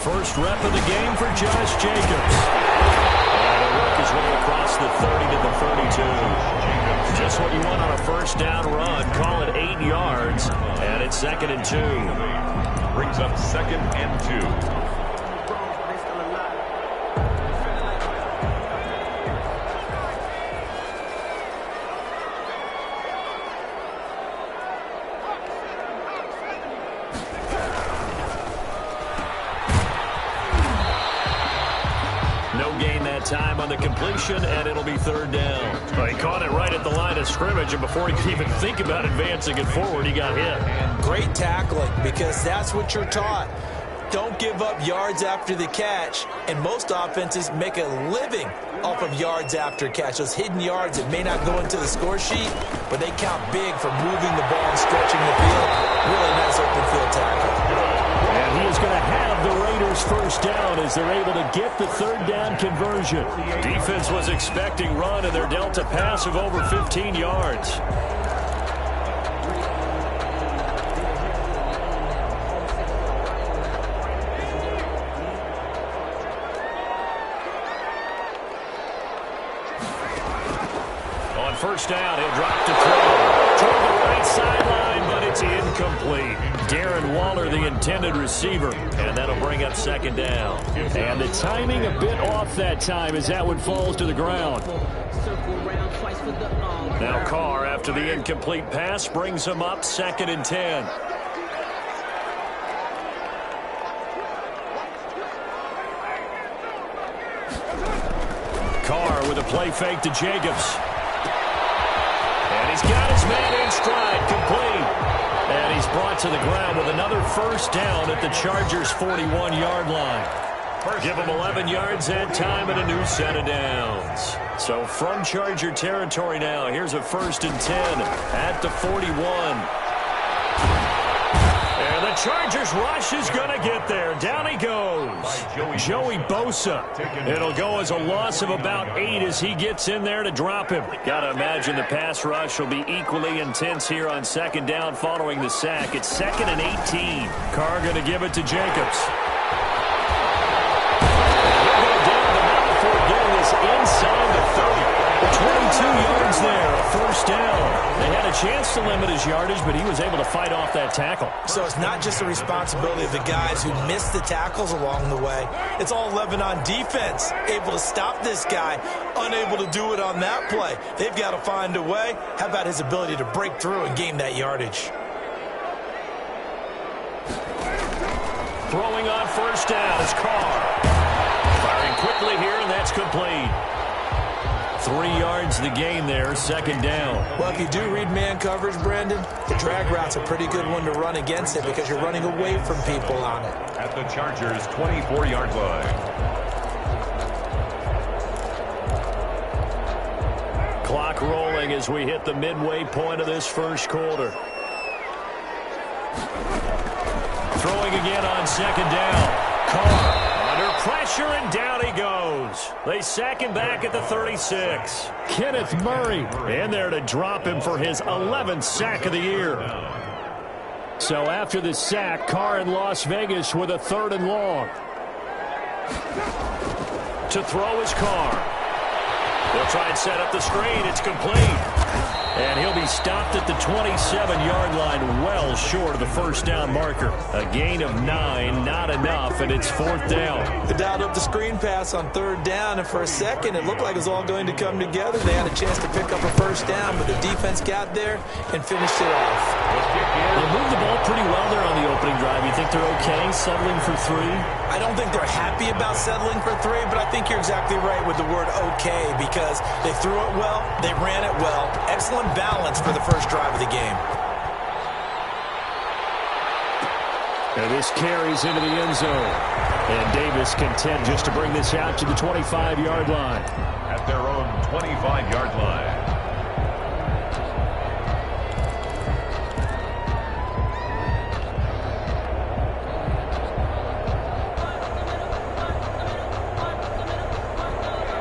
First rep of the game for Josh Jacobs. And he'll work his way across the 30 to the 32. Just what you want on a first down run. Call it 8 yards. And it's 2nd and 2. Brings up 2nd and 2. Time on the completion, and it'll be 3rd down. Well, he caught it right at the line of scrimmage, and before he could even think about advancing it forward, he got hit. Great tackling, because that's what you're taught. Don't give up yards after the catch, and most offenses make a living off of yards after catch. Those hidden yards that may not go into the score sheet, but they count big for moving the ball and stretching the field. Really nice open field tackle. And he is going to have the Raiders first down as they're able to get the 3rd down conversion. Defense was expecting run, and they're dealt a pass of over 15 yards. On first down, he'll drop to throw. Toward the right sideline, but it's incomplete. Darren Waller, the intended receiver, and that'll bring up 2nd down. And the timing a bit off that time as that one falls to the ground. Now Carr, after the incomplete pass, brings him up 2nd and 10. Carr with a play fake to Jacobs. And he's got his man in stride, complete. And he's brought to the ground with another first down at the Chargers' 41-yard line. Give him 11 yards that time and a new set of downs. So from Charger territory now, here's a 1st and 10 at the 41. And the Chargers rush is going to get there. Down he goes. Joey Bosa. It'll go as a loss of about 8 as he gets in there to drop him. Got to imagine the pass rush will be equally intense here on 2nd down following the sack. It's 2nd and 18. Carr going to give it to Jacobs. He'll go down the middle for getting this inside the 30. 22 yards there, a first down. They had a chance to limit his yardage, but he was able to fight off that tackle. So it's not just the responsibility of the guys who missed the tackles along the way. It's all 11 on defense, able to stop this guy, unable to do it on that play. They've got to find a way. How about his ability to break through and gain that yardage? Throwing on first down is Carr. Firing quickly here, and that's complete. 3 yards the gain there, 2nd down. Well, if you do read man coverage, Brandon, the drag route's a pretty good one to run against it because you're running away from people on it. At the Chargers' 24-yard line. Clock rolling as we hit the midway point of this first quarter. Throwing again on 2nd down. Carr. Pressure, and down he goes. They sack him back at the 36. Kenneth Murray in there to drop him for his 11th sack of the year. So after the sack, Carr in Las Vegas with a 3rd and long. To throw is Carr. They'll try and set up the screen. It's complete. And he'll be stopped at the 27-yard line, well short of the first down marker. A gain of 9, not enough, and it's 4th down. They dialed up the screen pass on 3rd down, and for a second it looked like it was all going to come together. They had a chance to pick up a first down, but the defense got there and finished it off. They moved the ball pretty well there on the opening drive. You think they're okay settling for 3? I don't think they're happy about settling for 3, but I think you're exactly right with the word okay because they threw it well, they ran it well. Excellent balance for the first drive of the game. And this carries into the end zone. And Davis content just to bring this out to the 25-yard line. At their own 25-yard line.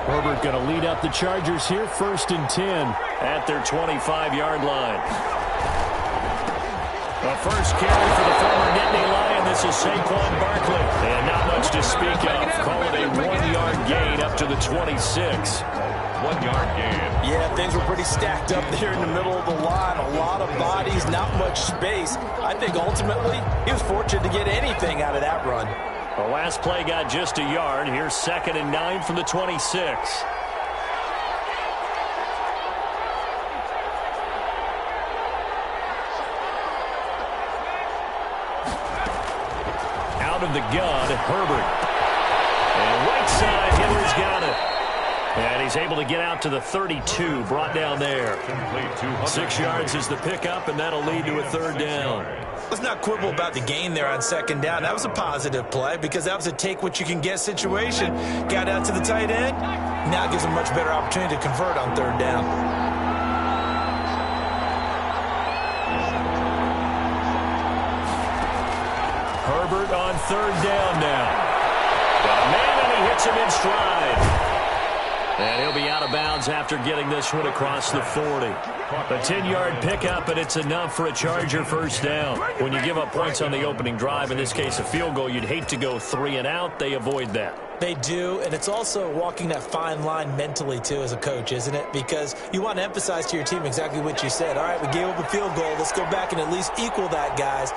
Herbert going to lead up the Chargers here, 1st and 10 at their 25-yard line. The first carry for the former Nittany Lion This is Saquon Barkley. And not much to speak of. Call it a 1-yard gain up to the 26. 1-yard gain. Yeah, things were pretty stacked up there in the middle of the line. A lot of bodies, not much space. I think ultimately he was fortunate to get anything out of that run. The last play got just a yard. Here's 2nd and 9 from the 26. Out of the gun, Herbert. And right side, Hitler's got it. And he's able to get out to the 32, brought down there. 6 yards is the pickup, and that'll lead to a 3rd down. Let's not quibble about the gain there on 2nd down. That was a positive play because that was a take-what-you-can-get situation. Got out to the tight end. Now gives him a much better opportunity to convert on 3rd down. Herbert on 3rd down now. Got a man, and he hits him in stride. And he'll be out of bounds after getting this one across the 40. A 10-yard pickup, and it's enough for a Charger 1st down. When you give up points on the opening drive, in this case a field goal, you'd hate to go 3 and out. They avoid that. They do, and it's also walking that fine line mentally, too, as a coach, isn't it? Because you want to emphasize to your team exactly what you said. All right, we gave up a field goal. Let's go back and at least equal that, guys.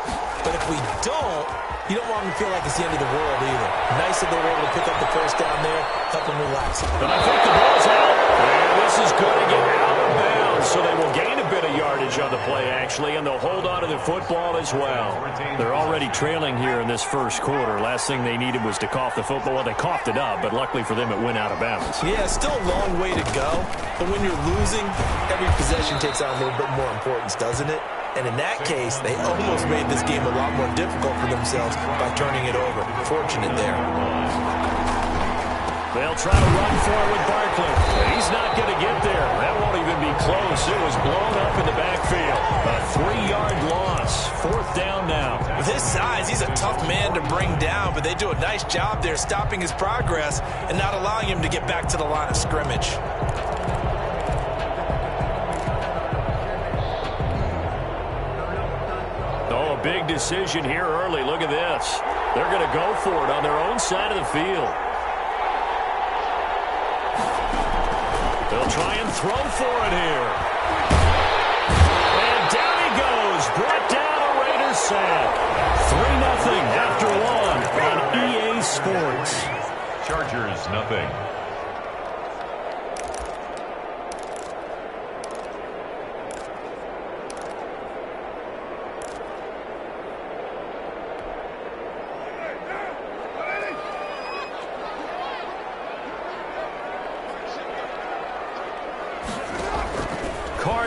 But if we don't, you don't want them to feel like it's the end of the world either. Nice that they were able to pick up the 1st down there, help them relax. But I think the ball's out. And this is going to get out of bounds, so they will gain a bit of yardage on the play, actually, and they'll hold on to the football as well. They're already trailing here in this 1st quarter. Last thing they needed was to cough the football. Well, they coughed it up, but luckily for them, it went out of bounds. Yeah, still a long way to go. But when you're losing, every possession takes on a little bit more importance, doesn't it? And in that case, they almost made this game a lot more difficult for themselves by turning it over. Fortunate there. They'll try to run for it with Barkley. He's not going to get there. That won't even be close. It was blown up in the backfield. A 3-yard loss. 4th down now. With his size, he's a tough man to bring down, but they do a nice job there stopping his progress and not allowing him to get back to the line of scrimmage. Oh, a big decision here early. Look at this. They're going to go for it on their own side of the field. They'll try and throw for it here. And down he goes. Brought down a Raiders sack. 3-0 after 1 on EA Sports. Chargers, nothing.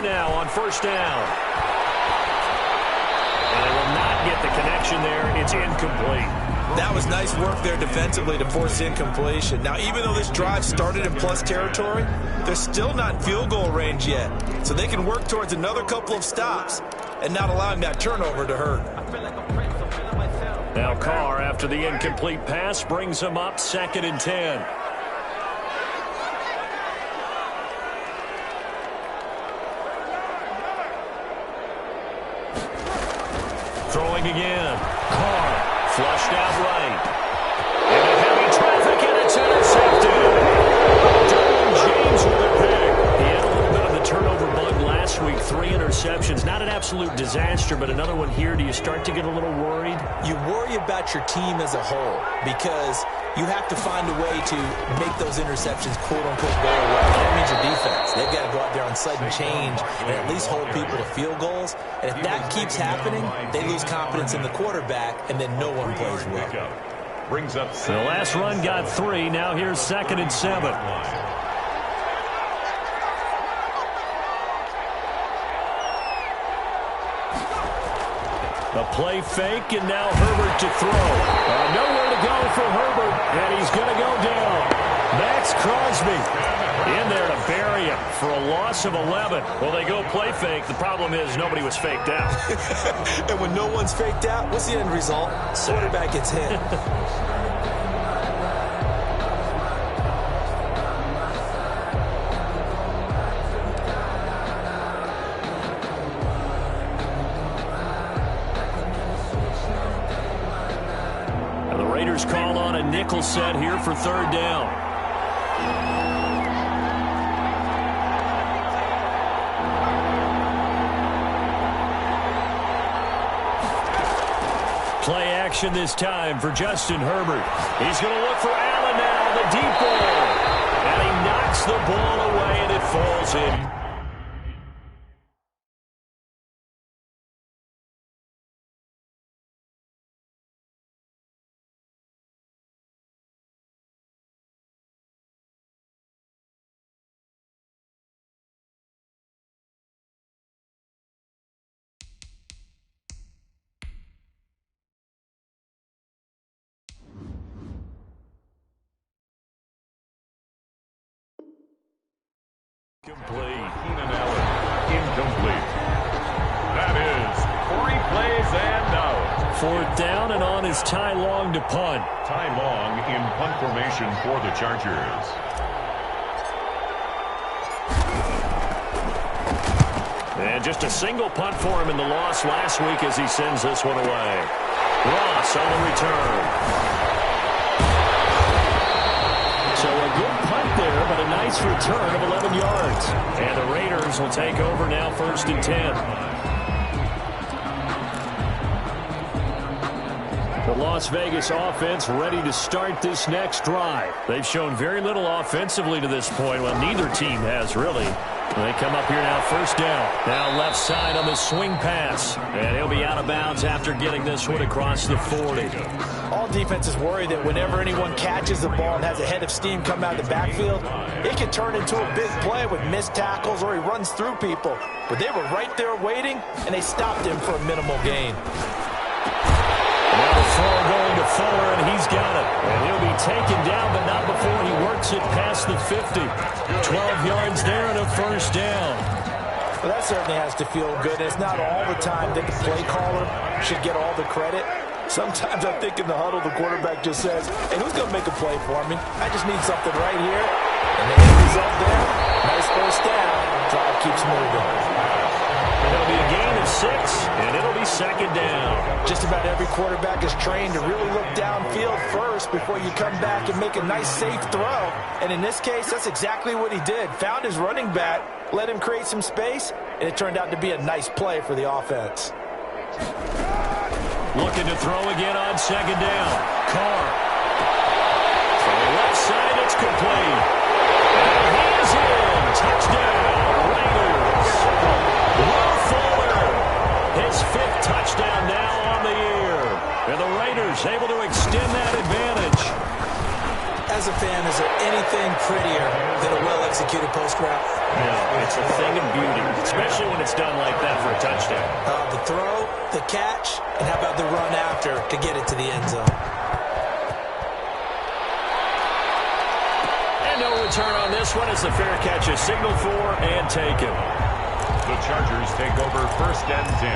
Now on 1st down. And they will not get the connection there. It's incomplete. That was nice work there defensively to force incompletion. Now, even though this drive started in plus territory, they're still not in field goal range yet. So they can work towards another couple of stops and not allowing that turnover to hurt. Now Carr, after the incomplete pass, brings them up 2nd and 10. Throwing again. Carr flushed out right. Into heavy traffic, and it's intercepted. Derwin James with a pick. He had a little bit of the turnover bug last week. 3 interceptions. Not an absolute disaster, but another one here. Do you start to get a little worried? You worry about your team as a whole because you have to find a way to make those interceptions, quote-unquote, go away. That means your defense. They've got to go out there on sudden change and at least hold people to field goals. And if that keeps happening, they lose confidence in the quarterback, and then no one plays well. Brings up the last run got 3. Now here's 2nd and 7. A play fake, and now Herbert to throw. Nowhere to go for Herbert, and he's going to go down. Max Crosby in there to bury him for a loss of 11. Well, they go play fake. The problem is nobody was faked out. And when no one's faked out, what's the end result? Quarterback gets hit. Raiders call on a nickel set here for third down. Play action this time for Justin Herbert. He's going to look for Allen now, the deep ball. And he knocks the ball away, and it falls in. Complete. Keenan Allen, incomplete. That is 3 plays and out. Fourth down, and on is Ty Long to punt. Ty Long in punt formation for the Chargers. And just a single punt for him in the loss last week as he sends this one away. Ross on the return. So a good punt there, but a nice return of 11 yards. And the Raiders will take over now, 1st and 10. The Las Vegas offense ready to start this next drive. They've shown very little offensively to this point. Well, neither team has really. They come up here now, 1st down. Now left side on the swing pass. And he'll be out of bounds after getting this one across the 40. All defenses worry that whenever anyone catches the ball and has a head of steam come out of the backfield, it can turn into a big play with missed tackles or he runs through people. But they were right there waiting, and they stopped him for a minimal gain. Now the throw going to Fuller, and he's got it. And he'll be taken down, but not before he works it past the 50. 12 yards there and a 1st down. Well, that certainly has to feel good. It's not all the time that the play caller should get all the credit. Sometimes I think in the huddle, the quarterback just says, hey, who's going to make a play for me? I just need something right here. And the end result there, nice 1st down. Drive keeps moving. It'll be a gain of 6, and it'll be 2nd down. Just about every quarterback is trained to really look downfield first before you come back and make a nice, safe throw. And in this case, that's exactly what he did. Found his running back, let him create some space, and it turned out to be a nice play for the offense. Looking to throw again on 2nd down. Carr. From the left side, it's complete. And he is in. Touchdown, Raiders. Will Fuller. His 5th touchdown now on the year. And the Raiders able to extend that advantage. As a fan, is there anything prettier than a well-executed post route? No, it's a thing of beauty, especially when it's done like that for a touchdown. The throw, the catch, and how about the run after to get it to the end zone? And no return on this one as the fair catch is signaled for and taken. The Chargers take over 1st and 10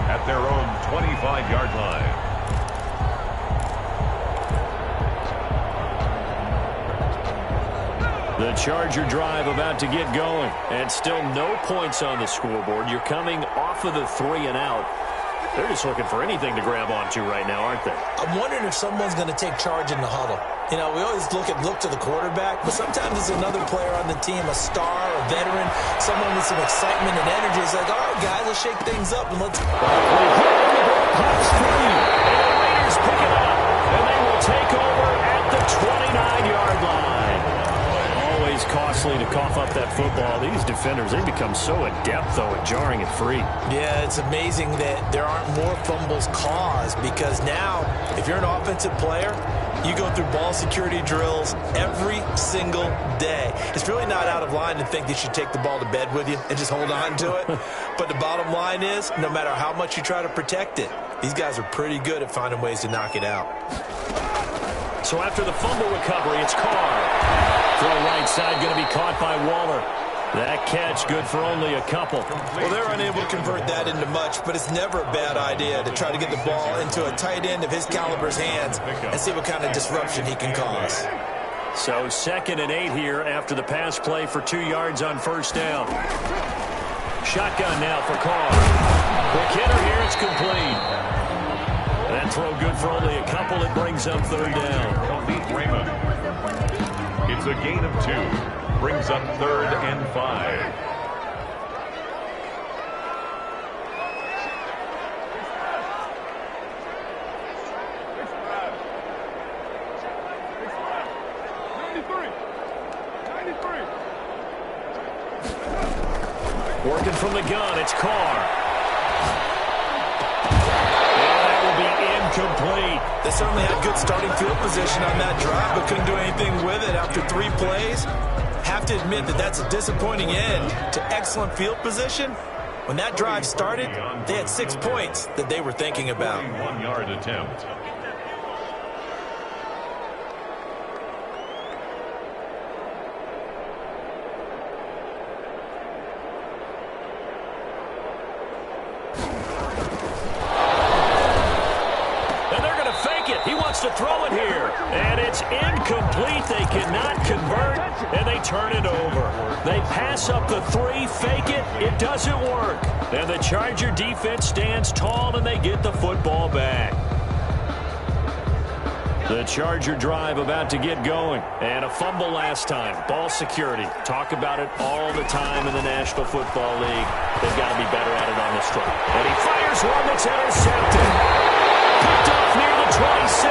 at their own 25-yard line. The Charger drive about to get going, and still no points on the scoreboard. You're coming off of the 3 and out. They're just looking for anything to grab onto right now, aren't they? I'm wondering if someone's going to take charge in the huddle. You know, we always look to the quarterback, but sometimes it's another player on the team, a star, a veteran, someone with some excitement and energy. It's like, all right, guys, let's shake things up and let's... Pops free, and the Raiders pick it up, and they will take over at the 29-yard line. Always costly to cough up that football. These defenders, they become so adept, though, at jarring it free. Yeah, it's amazing that there aren't more fumbles caused because now, if you're an offensive player, you go through ball security drills every single day. It's really not out of line to think that you take the ball to bed with you and just hold on to it. But the bottom line is, no matter how much you try to protect it, these guys are pretty good at finding ways to knock it out. So after the fumble recovery, it's Carr. Throw right side going to be caught by Waller. That catch good for only a couple. Well, they're unable to convert that into much, but it's never a bad idea to try to get the ball into a tight end of his caliber's hands and see what kind of disruption he can cause. So 2nd and 8 here after the pass play for 2 yards on 1st down. Shotgun now for Carr. Quick hitter here, it's complete. That throw good for only a couple. It brings up third down. Complete Raymond. It's a gain of 2. Brings up 3rd and 5. Working from the gun, it's Carr. And that will be incomplete. They certainly had good starting field position on that drive, but couldn't do anything with it after 3 plays. Have to admit that that's a disappointing end to excellent field position. When that drive started, they had 6 points that they were thinking about. 1-yard attempt. To throw it here, and it's incomplete. They cannot convert, and they turn it over. They pass up the 3, fake it, it doesn't work. And the Charger defense stands tall, and they get the football back. The Charger drive about to get going, and a fumble last time. Ball security, talk about it all the time in the National Football League. They've got to be better at it on this drive. And he fires one that's intercepted. Picked off near the 26.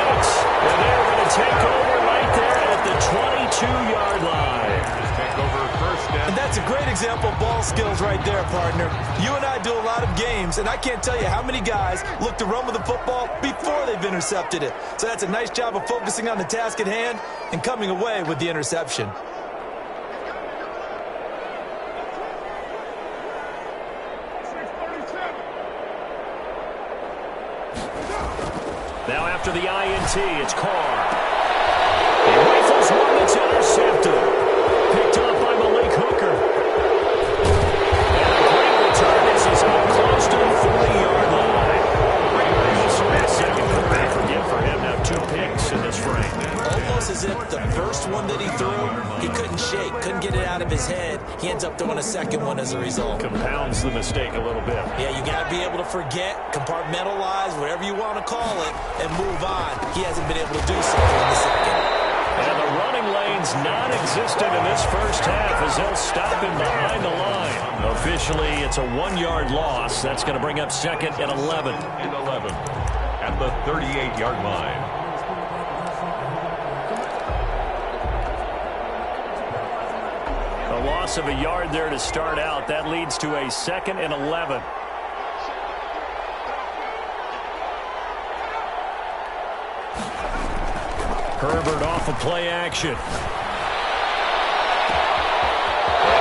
And they're going to take over right there at the 22-yard line. Just take over first down. And that's a great example of ball skills right there, partner. You and I do a lot of games, and I can't tell you how many guys look to run with the football before they've intercepted it. So that's a nice job of focusing on the task at hand and coming away with the interception. Now after the INT, it's Carr. He rifles one that's intercepted. Picked off by Malik Hooker. And a great return as he's up close to the 40-yard line. Second career forget for him. Now 2 picks in this frame. Almost as if the first one that he threw, he couldn't shake, couldn't get it out of his head. He ends up throwing a second one as a result. Compounds the mistake a little bit. Yeah, you got to be able to forget, compartmentalize, whatever you want to call it, and move on. He hasn't been able to do so in the second. And the running lane's non-existent in this first half as they'll stop him behind the line. Officially, it's a 1-yard loss. That's going to bring up 2nd and 11. And 11 at the 38-yard line. A loss of a yard there to start out. That leads to a 2nd and 11. Herbert off of play action. And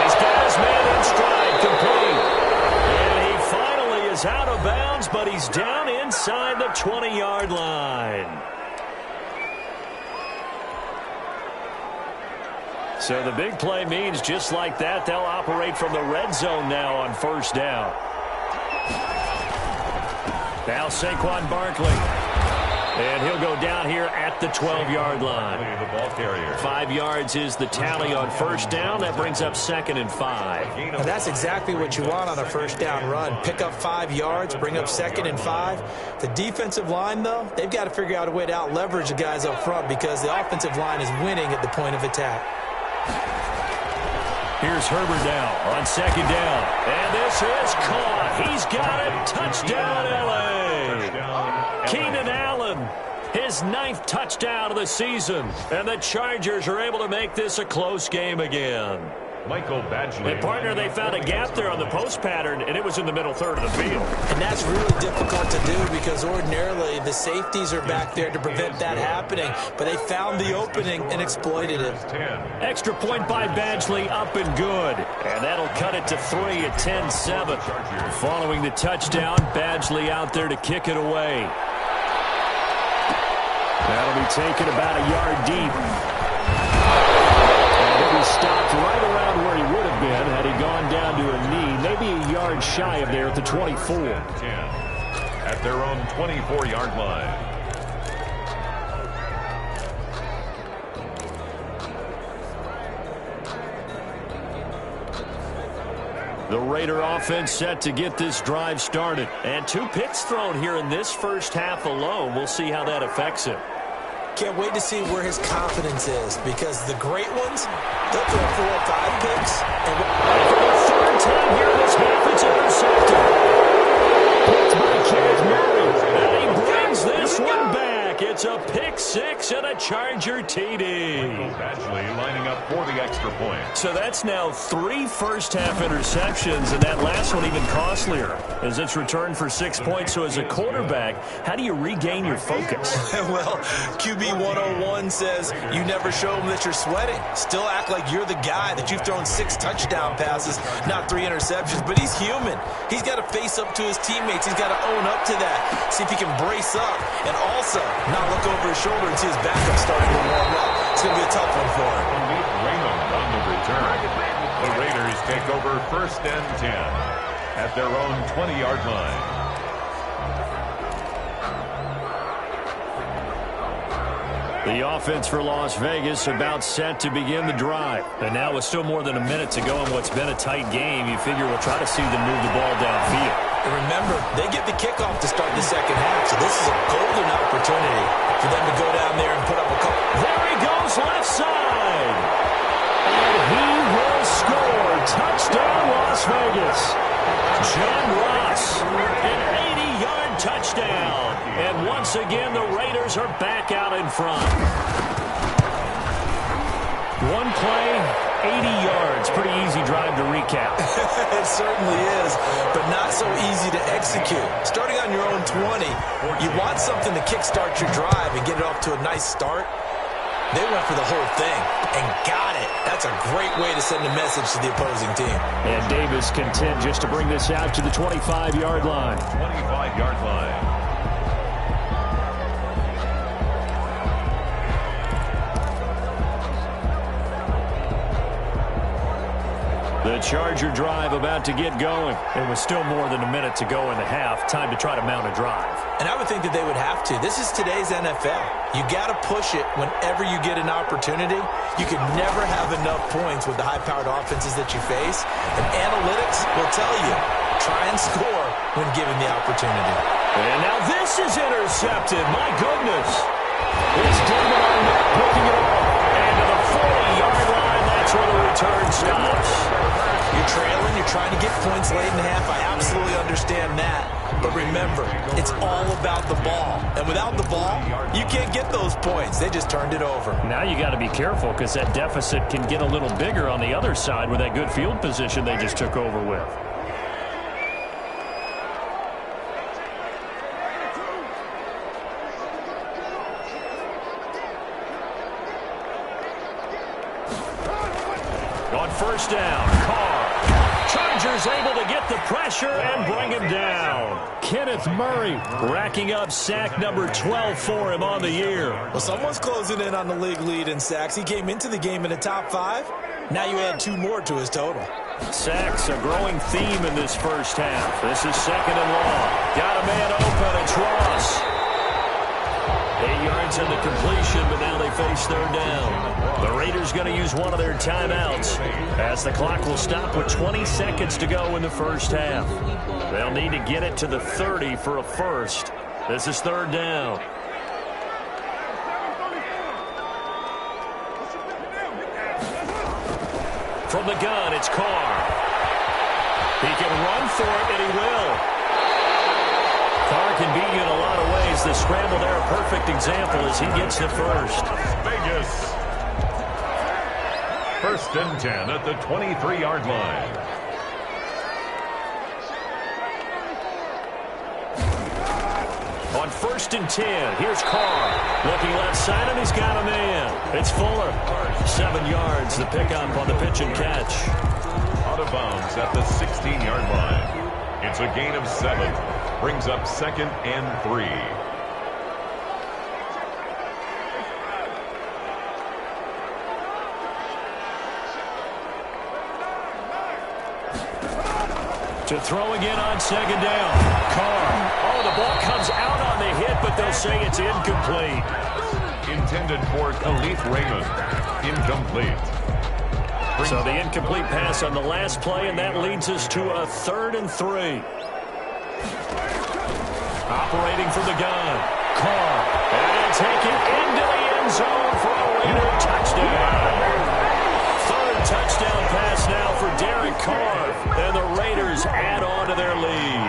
he's got his man in stride, complete. And he finally is out of bounds, but he's down inside the 20-yard line. So the big play means just like that, they'll operate from the red zone now on first down. Now Saquon Barkley. And he'll go down here at the 12-yard line. The ball carrier. 5 yards is the tally on first down. That brings up 2nd and 5. And that's exactly what you want on a first down run. Pick up 5 yards, bring up 2nd and 5. The defensive line, though, they've got to figure out a way to out-leverage the guys up front because the offensive line is winning at the point of attack. Here's Herbert now on 2nd down. And this is caught. He's got it. Touchdown, L.A. Keenan Allen, his 9th touchdown of the season. And the Chargers are able to make this a close game again. Michael Badgley. And, partner, they found a gap there on the post pattern, and it was in the middle third of the field. And that's really difficult to do because ordinarily the safeties are back there to prevent that happening. But they found the opening and exploited it. Extra point by Badgley, up and good. And that'll cut it to 3 at 10-7. Following the touchdown, Badgley out there to kick it away. That'll be taken about a yard deep. He stopped right around where he would have been had he gone down to a knee, maybe a yard shy of there at the 24. At their own 24-yard line. The Raider offense set to get this drive started. And 2 picks thrown here in this first half alone. We'll see how that affects him. Can't wait to see where his confidence is, because the great ones, they'll throw 4 or 5 picks. And for the third time here in this half, it's intercepted. Picked by Kenneth Murray. And he brings this one back. It's a pick 6 and a Charger TD. Badgley lining up for the extra point. So that's now 3 first-half interceptions, and that last one even costlier as it's returned for 6 points. So as a quarterback, how do you regain your focus? Well, QB 101 says you never show them that you're sweating. Still act like you're the guy, that you've thrown 6 touchdown passes, not 3 interceptions. But he's human. He's got to face up to his teammates. He's got to own up to that. See if he can brace up and also not look over his shoulder and see his backup starting to warm up. It's going to be a tough one for him. Raymond on the return. The Raiders take over 1st and 10 at their own 20-yard line. The offense for Las Vegas about set to begin the drive. And now with still more than a minute to go in what's been a tight game, you figure we'll try to see them move the ball downfield. And remember, they get the kickoff to start the second half, so this is a golden opportunity for them to go down there and put up a couple. There he goes, left side. And he will score. Touchdown, Las Vegas. John Ross, an 80-yard touchdown. And once again, the Raiders are back out in front. One play, 80 yards. Pretty easy drive to recap. It certainly is, but not so easy to execute. Starting on your own 20, you want something to kickstart your drive and get it off to a nice start. They went for the whole thing and got it. That's a great way to send a message to the opposing team. And Davis content just to bring this out to the 25-yard line. 25-yard line. The Charger drive about to get going. And with still more than a minute to go in the half, time to try to mount a drive. And I would think that they would have to. This is today's NFL. You got to push it whenever you get an opportunity. You can never have enough points with the high-powered offenses that you face. And analytics will tell you, try and score when given the opportunity. And now this is intercepted. My goodness. It's David Arnett picking it up. And to the 40-yard line, that's where the return stops. You're trailing, you're trying to get points late in the half. I absolutely understand that. But remember, it's all about the ball. And without the ball, you can't get those points. They just turned it over. Now you got to be careful because that deficit can get a little bigger on the other side with that good field position they just took over with. On first down, Carr. Chargers able to get the pressure and bring him down. Kenneth Murray racking up sack number 12 for him on the year. Well, someone's closing in on the league lead in sacks. He came into the game in the top 5. Now you add 2 more to his total. Sacks, a growing theme in this first half. This is 2nd and long. Got a man open. It's Ross. 8 yards in the completion, but now they face 3rd down. The Raiders going to use one of their timeouts as the clock will stop with 20 seconds to go in the first half. They'll need to get it to the 30 for a first. This is 3rd down. From the gun, it's Carr. He can run for it, and he will. Carr can beat you in a lot of ways. The scramble there, a perfect example as he gets the first. Vegas. 1st and 10 at the 23-yard line. On 1st and 10, here's Carr. Looking left side, and he's got a man. It's Fuller. 7 yards, the pickup on the pitch and catch. Out of bounds at the 16-yard line. It's a gain of 7. Brings up 2nd and 3. To throw again on 2nd down. Carr. Oh, the ball comes out on the hit, but they'll say it's incomplete. Intended for Khalif Raymond. Incomplete. So the incomplete pass on the last play, and that leads us to a 3rd and 3. Operating from the gun, Carr. And taken into the end zone for a Raider touchdown. 3rd touchdown pass now for Derek Carr. And the Raiders add on to their lead.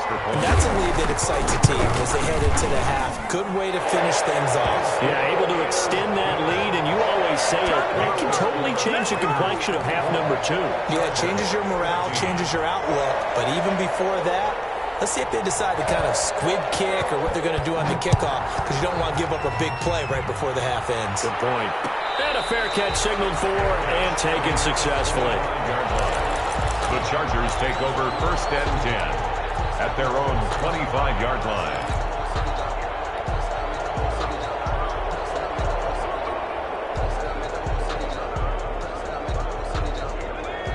And that's a lead that excites a team as they head into the half. Good way to finish things off. Yeah, able to extend that lead, and you always say it can totally change the complexion of half number 2. Yeah, it changes your morale, changes your outlook. But even before that, let's see if they decide to kind of squib kick or what they're going to do on the kickoff, because you don't want to give up a big play right before the half ends. Good point. And a fair catch signaled for and taken successfully. The Chargers take over 1st and 10 at their own 25-yard line.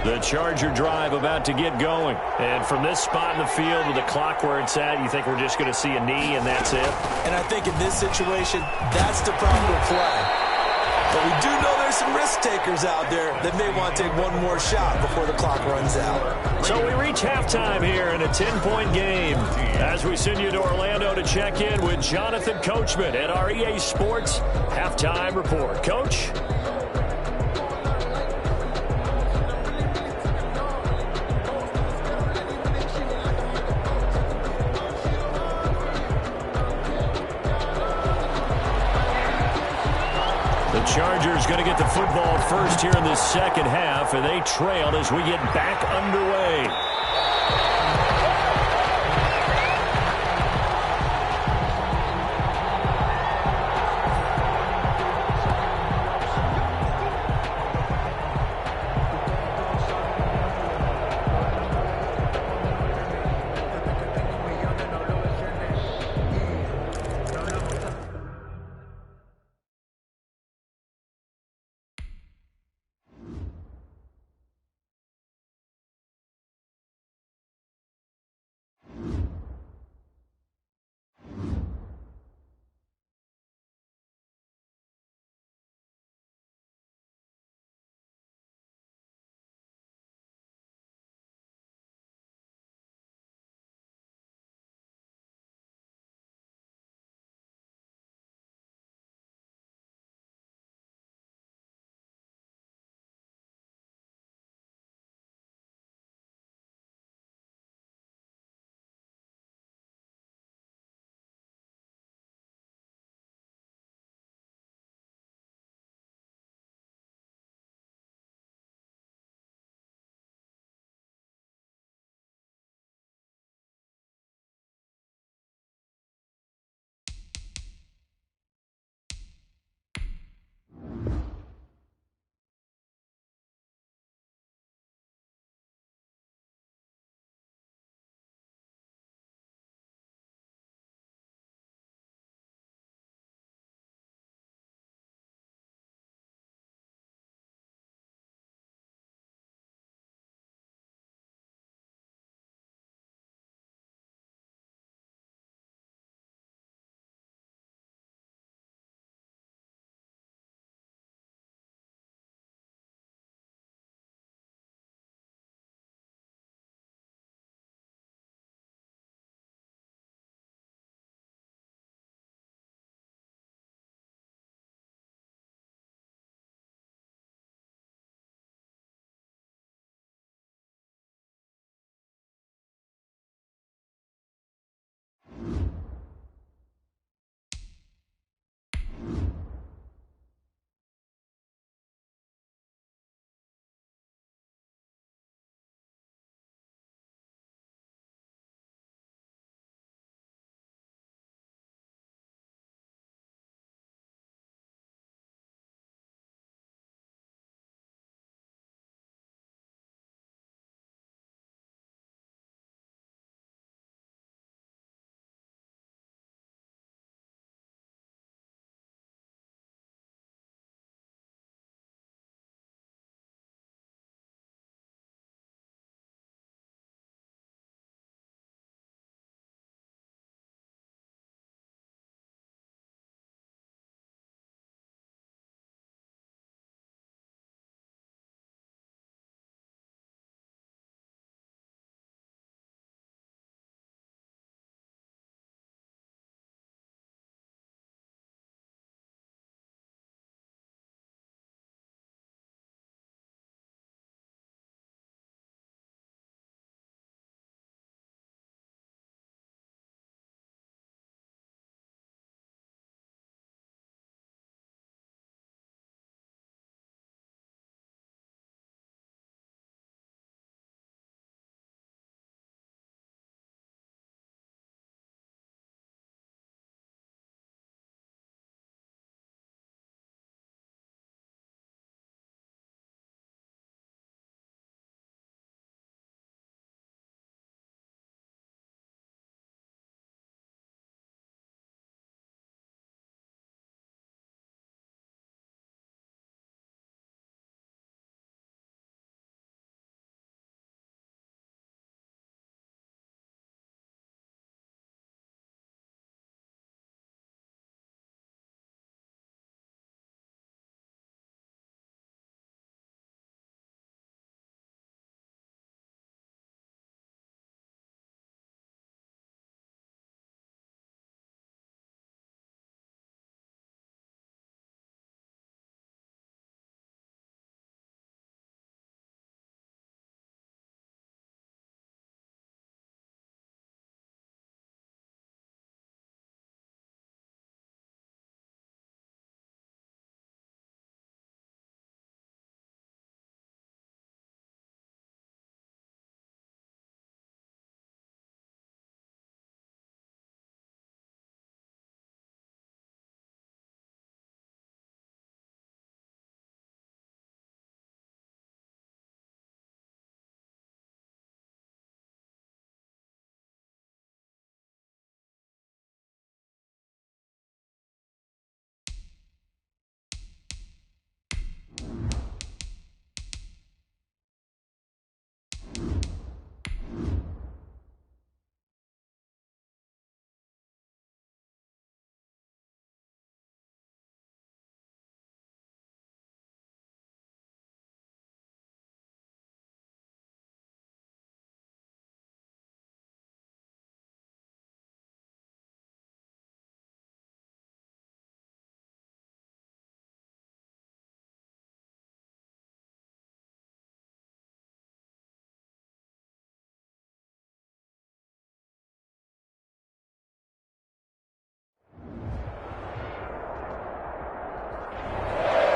The Charger drive about to get going. And from this spot in the field with the clock where it's at, you think we're just going to see a knee and that's it? And I think in this situation, that's the proper play. But we do know there's some risk takers out there that may want to take one more shot before the clock runs out. So we reach halftime here in a 10-point game as we send you to Orlando to check in with Jonathan Coachman at our EA Sports Halftime Report. Coach? The Chargers going to get the football first here in the second half, and they trail as we get back underway.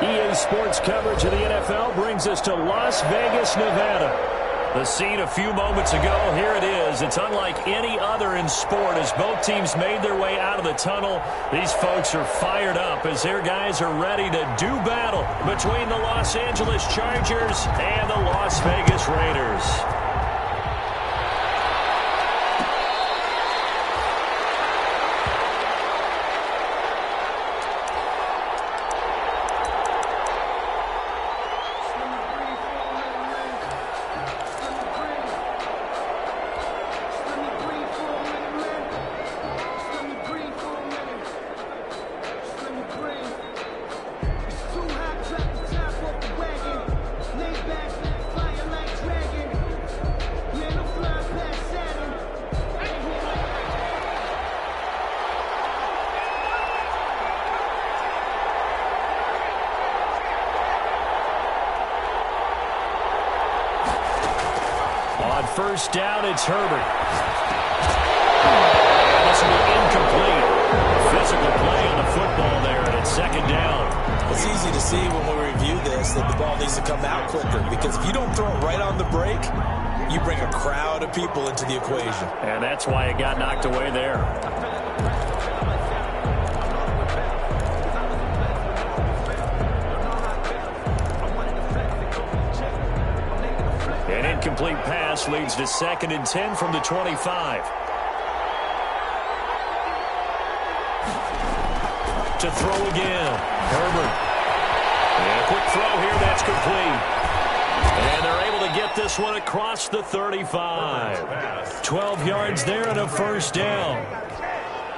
EA Sports coverage of the NFL brings us to Las Vegas, Nevada. The scene a few moments ago, here it is. It's unlike any other in sport as both teams made their way out of the tunnel. These folks are fired up as their guys are ready to do battle between the Los Angeles Chargers and the Las Vegas Raiders. First down, it's Herbert. This will be incomplete. Physical play on the football there, and it's second down. It's easy to see when we review this that the ball needs to come out quicker, because if you don't throw it right on the break, you bring a crowd of people into the equation. And that's why it got knocked away there. An incomplete pass leads to 2nd and 10 from the 25. To throw again. Herbert. And a quick throw here. That's complete. And they're able to get this one across the 35. 12 yards there and a first down.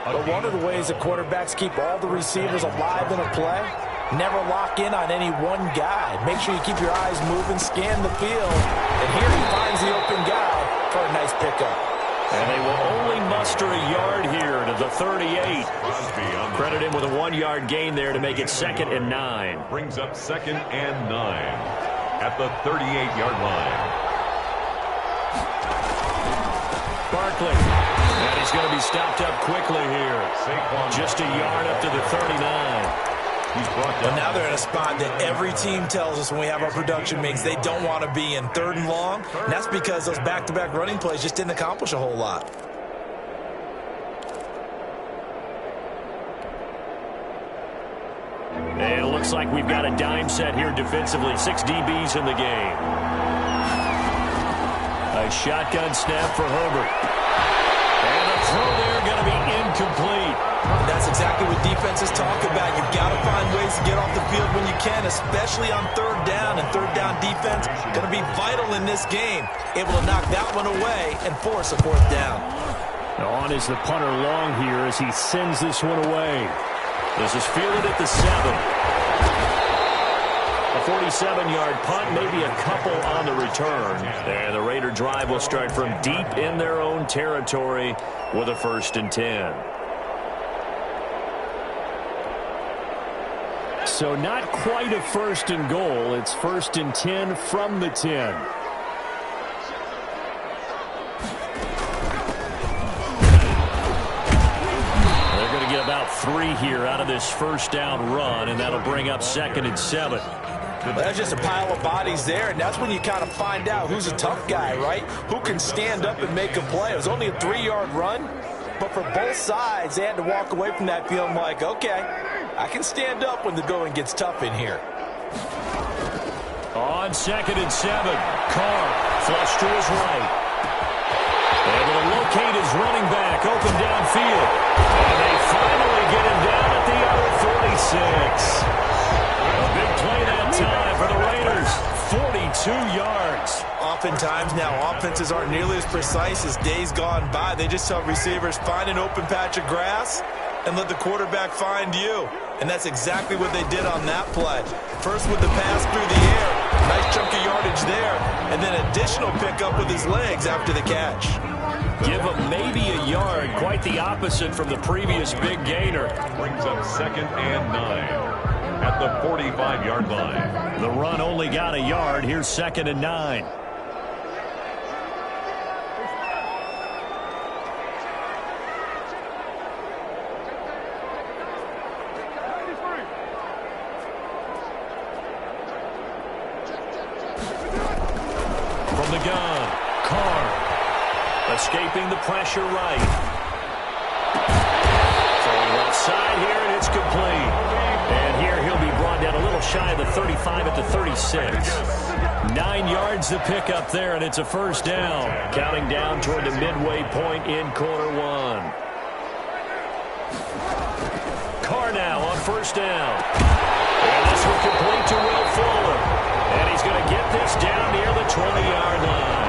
But one of the ways that quarterbacks keep all the receivers alive in a play, never lock in on any one guy. Make sure you keep your eyes moving, scan the field. And here he finds the open guy for a nice pickup. And they will only muster a yard here to the 38. Credit him with a 1-yard gain there to make it 2nd and 9. Brings up 2nd and 9 at the 38-yard line. Barkley. And he's going to be stopped up quickly here. Just a yard up to the 39. Well, now they're in a spot that every team tells us when we have our production meetings they don't want to be in, 3rd and long. And that's because those back-to-back running plays just didn't accomplish a whole lot. And it looks like we've got a dime set here defensively. 6 DBs in the game. A shotgun snap for Herbert. And the throw there going to be incomplete. That's exactly what defenses talk about. You've got to find ways to get off the field when you can, especially on 3rd down. And 3rd down defense going to be vital in this game. Able to knock that one away and force a 4th down. Now on is the punter long here as he sends this one away. This is fielded at the 7. A 47-yard punt, maybe a couple on the return. And the Raider drive will start from deep in their own territory with a 1st and 10. So not quite a 1st and goal. It's 1st and 10 from the 10. They're going to get about 3 here out of this 1st down run, and that'll bring up 2nd and 7. Well, that's just a pile of bodies there, and that's when you kind of find out who's a tough guy, right? Who can stand up and make a play. It was only a 3-yard run, but for both sides, they had to walk away from that feeling like, okay, I can stand up when the going gets tough in here. On 2nd and 7, Carr flush to his right. Able to locate his running back open downfield. And they finally get him down at the other 46. A big play that time for the Raiders. 42 yards. Oftentimes now, offenses aren't nearly as precise as days gone by. They just tell receivers, find an open patch of grass and let the quarterback find you. And that's exactly what they did on that play. First with the pass through the air. Nice chunk of yardage there. And then additional pickup with his legs after the catch. Give him maybe a yard. Quite the opposite from the previous big gainer. Brings up 2nd and 9 at the 45-yard line. The run only got a yard. Here's 2nd and 9. keeping the pressure right. Throwing left side here, and it's complete. And here he'll be brought down a little shy of the 35 at the 36. 9 yards to pick up there, and it's a first down. Counting down toward the midway point in quarter one. Carr now on first down. And this will complete to Will Fuller. And he's going to get this down near the 20-yard line.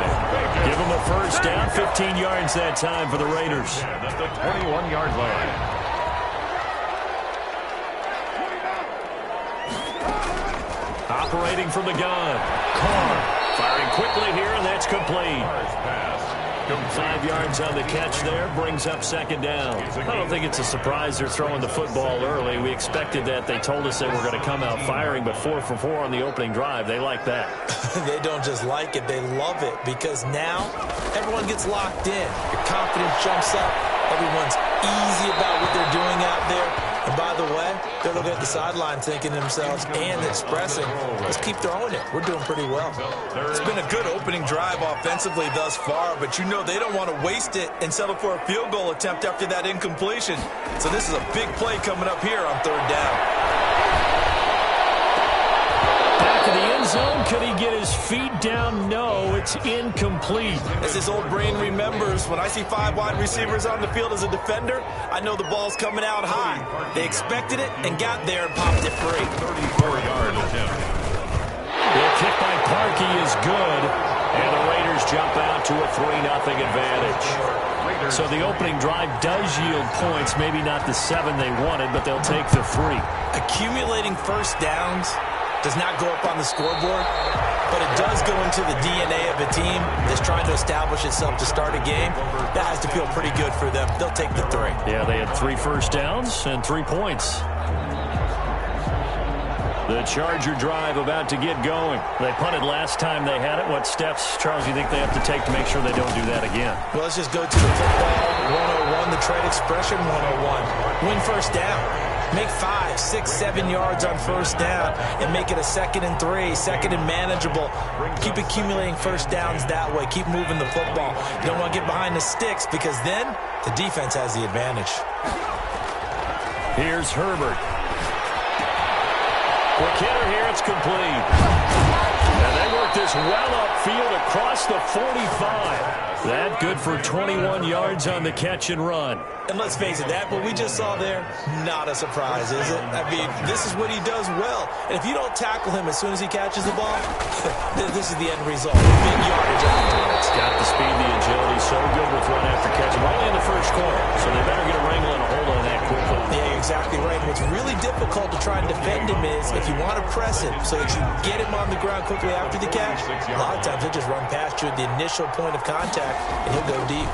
Give him a first down, 15 yards that time for the Raiders. At the 21-yard line. Operating from the gun. Carr firing quickly here, and that's complete. 5 yards on the catch there, brings up second down. I don't think it's a surprise they're throwing the football early. We expected that. They told us they were going to come out firing, but 4 for 4 on the opening drive. They like that. They don't just like it, they love it, because now everyone gets locked in. Your confidence jumps up. Everyone's easy about what they're doing out there. And by the way, they're looking at the sideline thinking to themselves and expressing, let's keep throwing it. We're doing pretty well. It's been a good opening drive offensively thus far, but you know they don't want to waste it and settle for a field goal attempt after that incompletion. So this is a big play coming up here on third down. Back in the end zone, could he get his feet down? No, it's incomplete. As his old brain remembers, when I see 5 wide receivers on the field as a defender, I know the ball's coming out high. They expected it and got there and popped it free. 34-yard attempt. The kick by Parkey is good, and the Raiders jump out to a 3-0 advantage. So the opening drive does yield points, maybe not the 7 they wanted, but they'll take the 3. Accumulating first downs does not go up on the scoreboard, but it does go into the DNA of a team that's trying to establish itself to start a game. That has to feel pretty good for them. They'll take the 3. Yeah, they had 3 first downs and 3 points. The Charger drive about to get going. They punted last time they had it. What steps, Charles, do you think they have to take to make sure they don't do that again? Well, let's just go to the football 101, the trade expression 101. Win first down. Make 5, 6, 7 yards on first down and make it a 2nd and 3, 2nd and manageable. Keep accumulating first downs that way. Keep moving the football. You don't want to get behind the sticks because then the defense has the advantage. Here's Herbert. Quick hitter here, it's complete. And they work this well upfield across the 45. That good for 21 yards on the catch and run. And let's face it, that what we just saw there, not a surprise, is it? I mean, this is what he does well. And if you don't tackle him as soon as he catches the ball, this is the end result. Big yardage afterwards. Got the speed, the agility, so good with run after catch. We're only in the first quarter, so they better get a wrangle and a hold on that quickly. Yeah, you're exactly right. What's really difficult to try and defend him is if you want to press him so that you get him on the ground quickly after the catch, a lot of times he'll just run past you at the initial point of contact, and he'll go deep.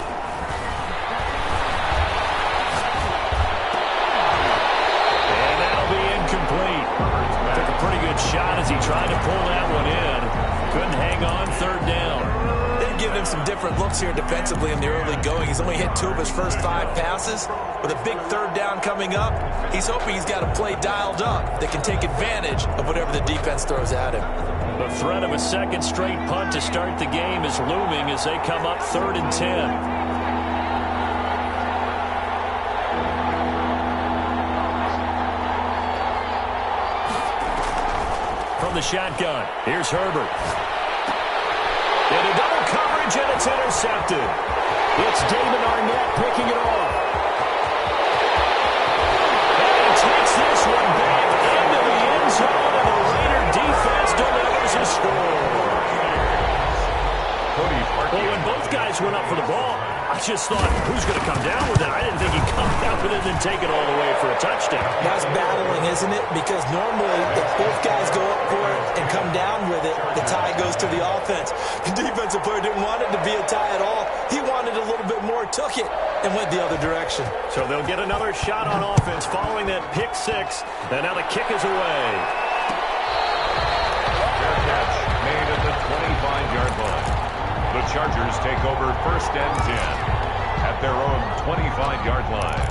Took a pretty good shot as he tried to pull that one in. Couldn't hang on third down. They've given him some different looks here defensively in the early going. He's only hit 2 of his first 5 passes. With a big third down coming up, he's hoping he's got a play dialed up that can take advantage of whatever the defense throws at him. The threat of a second straight punt to start the game is looming as they come up 3rd and 10. The shotgun. Here's Herbert. Into double coverage, and it's intercepted. It's David Arnett picking it off. And he takes this one back into the end zone, and the Raider defense delivers a score. Well, when both guys went up for the ball, I just thought, who's going to come down with it? I didn't think he'd come down with it and take it all the way for a touchdown. That's battling, isn't it? Because normally, if both guys go up for it and come down with it, the tie goes to the offense. The defensive player didn't want it to be a tie at all. He wanted a little bit more, took it, and went the other direction. So they'll get another shot on offense following that pick 6, and now the kick is away. Fair catch made at the 25-yard line. The Chargers take over 1st and 10 at their own 25-yard line.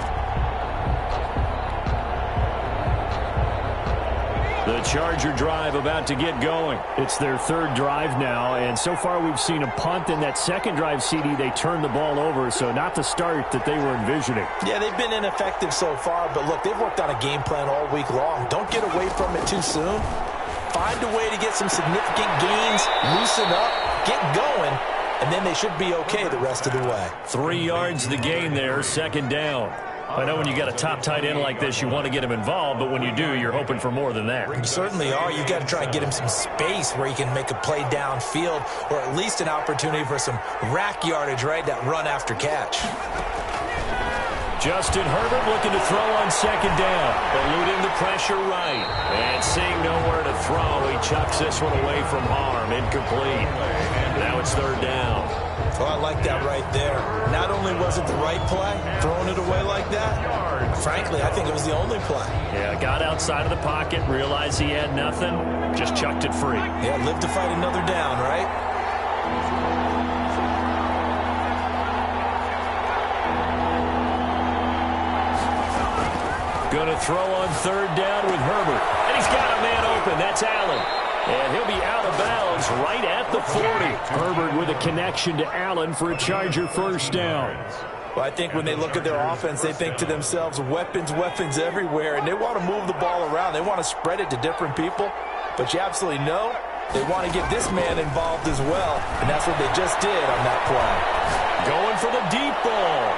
The Charger drive about to get going. It's their third drive now, and so far we've seen a punt. In that second drive, CD, they turned the ball over, so not the start that they were envisioning. Yeah, they've been ineffective so far, but look, they've worked on a game plan all week long. Don't get away from it too soon. Find a way to get some significant gains, loosen up, get going, and then they should be okay the rest of the way. 3 yards the gain there, second down. I know when you got a top tight end like this, you want to get him involved, but when you do, you're hoping for more than that. You certainly are. You got to try and get him some space where he can make a play downfield, or at least an opportunity for some rack yardage, right? That run after catch. Justin Herbert looking to throw on second down, eluding the pressure right. And seeing nowhere to throw, he chucks this one away from harm, incomplete. Now it's third down. Oh, I like that right there. Not only was it the right play, throwing it away like that, frankly, I think it was the only play. Yeah, got outside of the pocket, realized he had nothing, just chucked it free. Yeah, live to fight another down, right? Going to throw on third down with Herbert. And he's got a man open. That's Allen. And he'll be out of bounds right at the 40. Herbert with a connection to Allen for a Charger first down. Well, I think when they look at their offense, they think to themselves, weapons, weapons everywhere, and they want to move the ball around. They want to spread it to different people. But you absolutely know they want to get this man involved as well, and that's what they just did on that play. Going for the deep ball.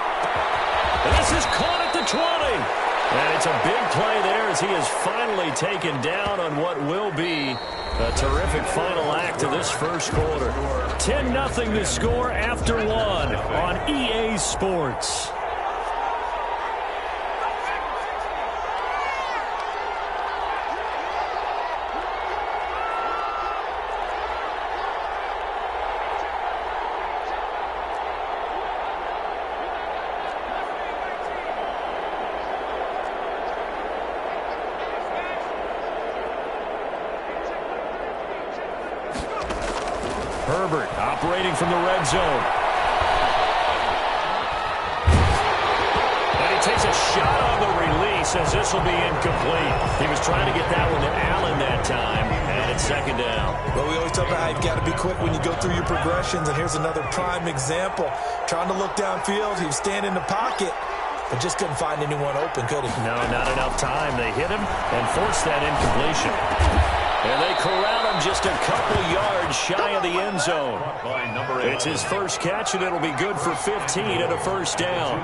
And this is caught at the 20. And it's a big play there as he is finally taken down on what will be a terrific final act of this first quarter. 10-0 the score after one on EA Sports. Herbert operating from the red zone. And he takes a shot on the release as this will be incomplete. He was trying to get that one to Allen that time, and it's second down. Well, we always talk about how you've got to be quick when you go through your progressions, and here's another prime example. Trying to look downfield, he was standing in the pocket, but just couldn't find anyone open, could he? No, not enough time. They hit him and forced that incompletion. And they corral him just a couple yards shy of the end zone. It's his first catch, and it'll be good for 15 and a first down.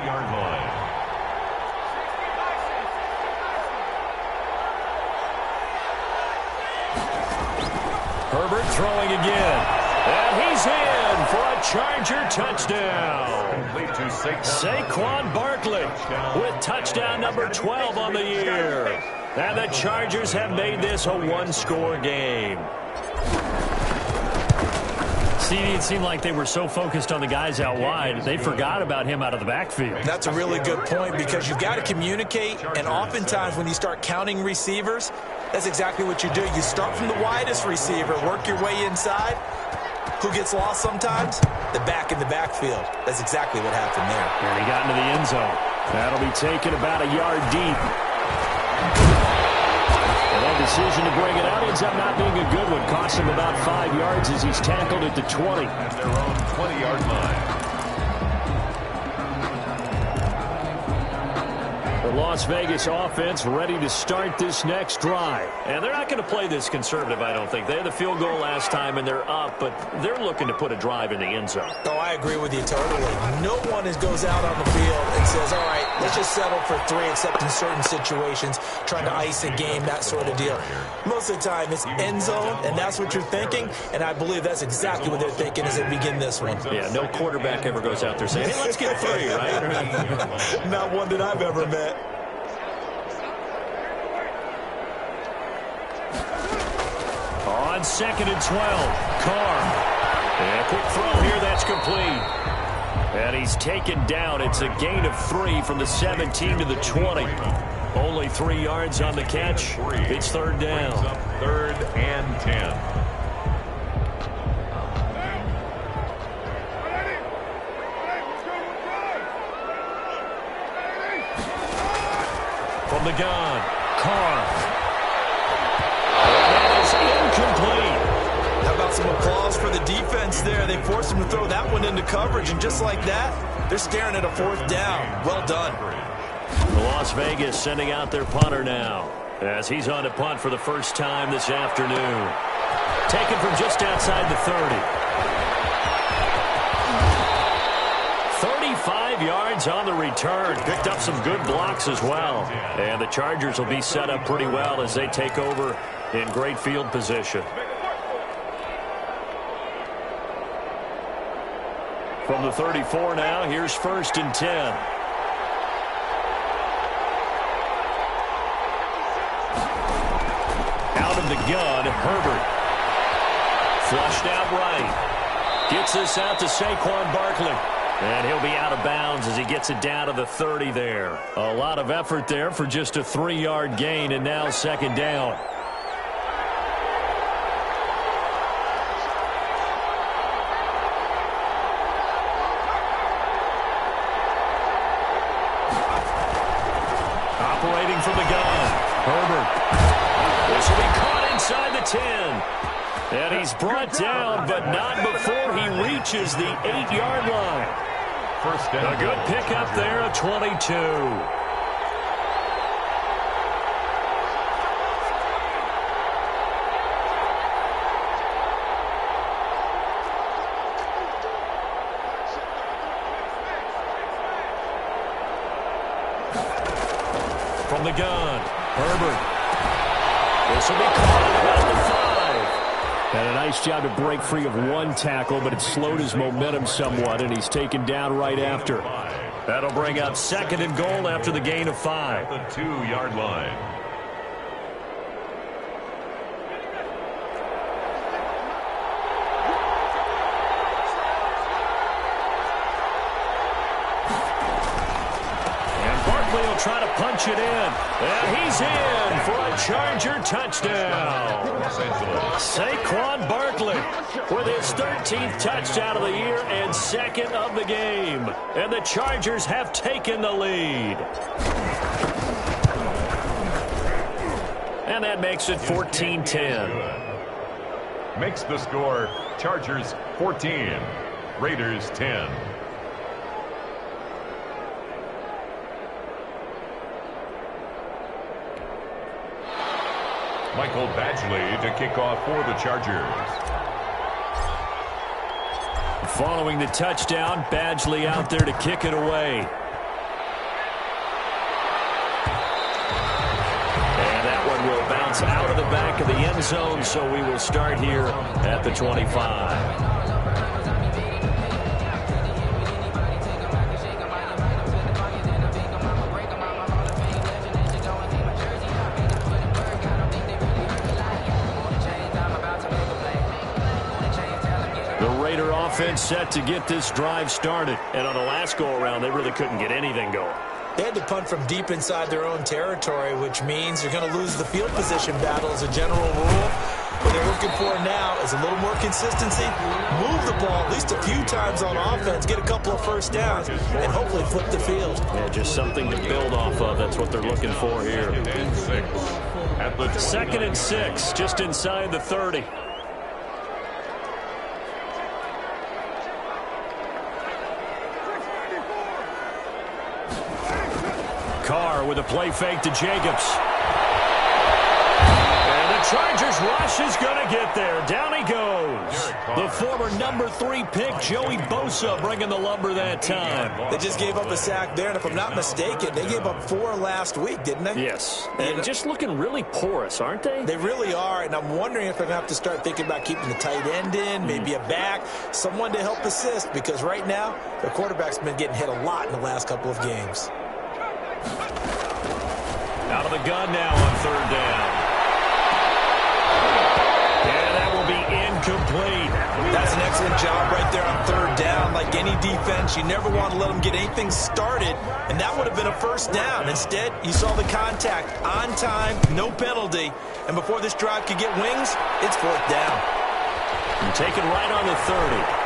Herbert throwing again. And he's in for a Charger touchdown. Saquon Barkley with touchdown number 12 on the year. And the Chargers have made this a one-score game. CD, it seemed like they were so focused on the guys out wide, they forgot about him out of the backfield. That's a really good point because you've got to communicate, and oftentimes when you start counting receivers, that's exactly what you do. You start from the widest receiver, work your way inside. Who gets lost sometimes? The back in the backfield. That's exactly what happened there. And he got into the end zone. That'll be taken about a yard deep. And that decision to bring it out ends up not being a good one. Cost him about 5 yards as he's tackled at the 20. At their own 20-yard line. The Las Vegas offense ready to start this next drive. And they're not going to play this conservative, I don't think. They had the field goal last time, and they're up, but they're looking to put a drive in the end zone. Oh, I agree with you totally. No one goes out on the field and says, all right, let's just settle for 3, except in certain situations, trying to ice a game, that sort of deal. Most of the time, it's end zone, and that's what you're thinking, and I believe that's exactly what they're thinking as they begin this one. Yeah, no quarterback ever goes out there saying, hey, let's get 3, right? Not one that I've ever met. On 2nd and 12, Carr. And a quick throw here, that's complete. And he's taken down. It's a gain of 3 from the 17 to the 20. Only 3 yards on the catch. It's third down. 3rd and 10. From the gun, Carr. That is incomplete. How about some applause for the defense there? They forced him to throw that one into coverage, and just like that, they're staring at a fourth down. Well done. Las Vegas sending out their punter now as he's on to punt for the first time this afternoon. Taken from just outside the 30. 35 yards on the return. Picked up some good blocks as well. And the Chargers will be set up pretty well as they take over in great field position. From the 34 now, here's 1st and 10. Out of the gun, Herbert. Flushed out right. Gets this out to Saquon Barkley. And he'll be out of bounds as he gets it down to the 30 there. A lot of effort there for just a 3-yard gain, and now 2nd down. Operating from the gun, Herbert. This will be caught inside the 10. And he's brought down, but not before he reaches the 8-yard line. First down. A good pickup there of 22. From the gun, Herbert. This will be caught at about the 5. And a nice job to break free of one tackle, but it slowed his momentum somewhat, and he's taken down right after. That'll bring up 2nd and goal after the gain of 5. The 2-yard line. Will try to punch it in. And he's in for a Charger touchdown. Saquon Barkley with his 13th touchdown of the year and 2nd of the game. And the Chargers have taken the lead. And that makes it 14-10. Makes the score Chargers 14, Raiders 10. Michael Badgley to kick off for the Chargers. Following the touchdown, Badgley out there to kick it away. And that one will bounce out of the back of the end zone, so we will start here at the 25. Offense set to get this drive started. And on the last go-around, they really couldn't get anything going. They had to punt from deep inside their own territory, which means you're going to lose the field position battle as a general rule. What they're looking for now is a little more consistency, move the ball at least a few times on offense, get a couple of first downs, and hopefully flip the field. Yeah, just something to build off of. That's what they're looking for here. 2nd and 6, just inside the 30. Carr with a play fake to Jacobs. And the Chargers rush is going to get there. Down he goes. The former number 3 pick, Joey Bosa, bringing the lumber that time. They just gave up a sack there, and if I'm not mistaken, they gave up 4 last week, didn't they? Yes. And just looking really porous, aren't they? They really are, and I'm wondering if they're going to have to start thinking about keeping the tight end in, maybe a back, someone to help assist, because right now, their quarterback's been getting hit a lot in the last couple of games. Out of the gun now on 3rd down. And that will be incomplete. That's an excellent job right there on 3rd down. Like any defense, you never want to let them get anything started, and that would have been a first down. Instead, you saw the contact on time, no penalty, and before this drive could get wings, it's 4th down. And taken right on the 30.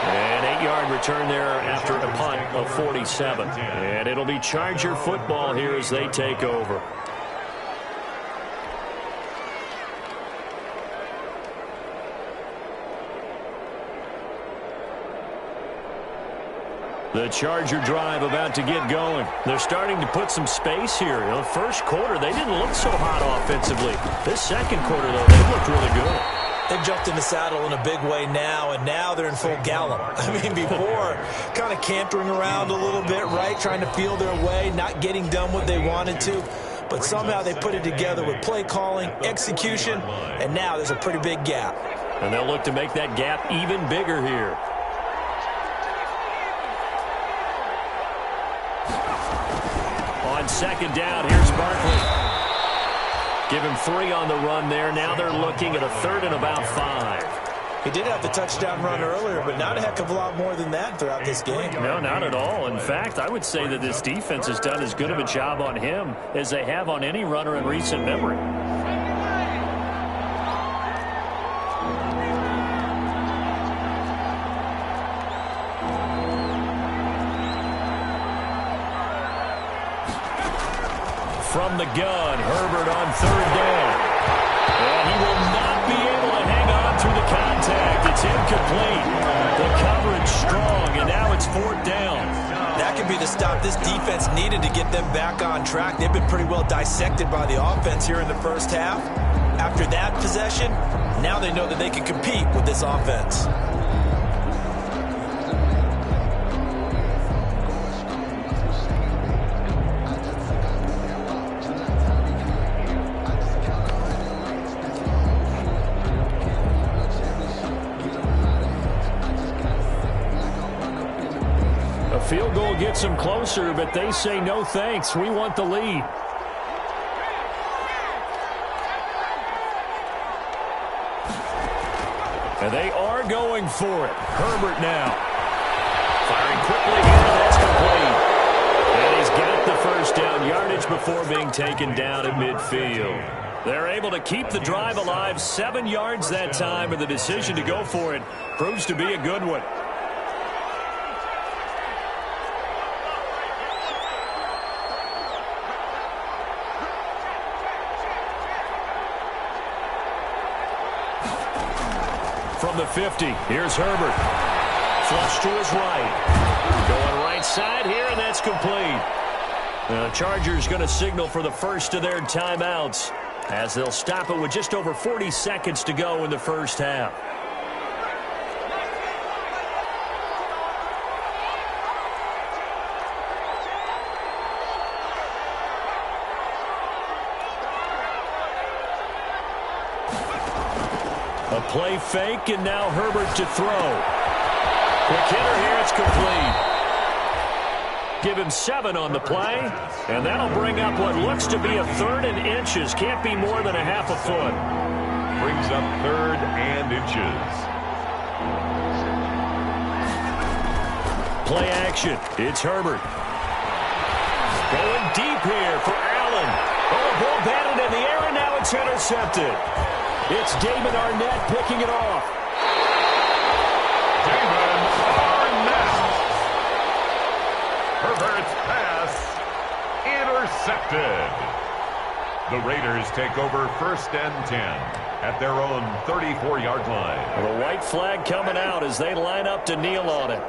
An 8-yard return there after a punt of 47. And it'll be Charger football here as they take over. The Charger drive about to get going. They're starting to put some space here. In the first quarter, they didn't look so hot offensively. This second quarter, though, they looked really good. They've jumped in the saddle in a big way now, and now they're in full gallop. I mean, before, kind of cantering around a little bit, right, trying to feel their way, not getting done what they wanted to. But somehow they put it together with play calling, execution, and now there's a pretty big gap. And they'll look to make that gap even bigger here. On second down, here's Barkley. Give him 3 on the run there. Now they're looking at a 3rd and about 5. He did have the touchdown run earlier, but not a heck of a lot more than that throughout this game. No, not at all. In fact, I would say that this defense has done as good of a job on him as they have on any runner in recent memory. From the gun, Herbert on 3rd down. And he will not be able to hang on through the contact. It's incomplete. The coverage strong, and now it's 4th down. That could be the stop this defense needed to get them back on track. They've been pretty well dissected by the offense here in the first half. After that possession, now they know that they can compete with this offense. Field goal gets them closer, but they say no thanks. We want the lead. And they are going for it. Herbert now. Firing quickly here, that's complete. And he's got the first down yardage before being taken down at midfield. They're able to keep the drive alive, 7 yards that time, and the decision to go for it proves to be a good one. From the 50, here's Herbert. Flush to his right. Going right side here, and that's complete. The Chargers going to signal for the first of their timeouts as they'll stop it with just over 40 seconds to go in the first half. A play fake, and now Herbert to throw. Quick hitter here, it's complete. Give him 7 on the play, and that'll bring up what looks to be a 3rd and inches. Can't be more than a half a foot. Brings up 3rd and inches. Play action. It's Herbert. Going deep here for Allen. Oh, ball batted in the air, and now it's intercepted. It's David Arnett picking it off. David Arnett. Herbert's pass intercepted. The Raiders take over 1st and 10 at their own 34-yard line. The white flag coming out as they line up to kneel on it.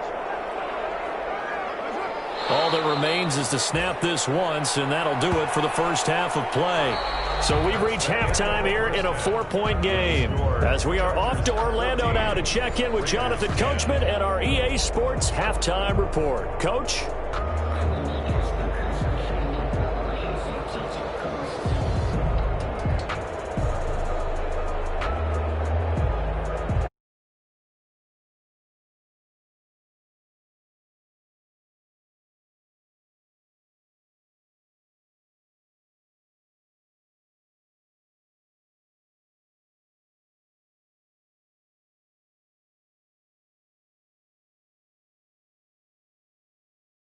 All that remains is to snap this once, and that'll do it for the first half of play. So we've reached halftime here in a 4-point game. As we are off to Orlando now to check in with Jonathan Coachman and our EA Sports Halftime Report. Coach?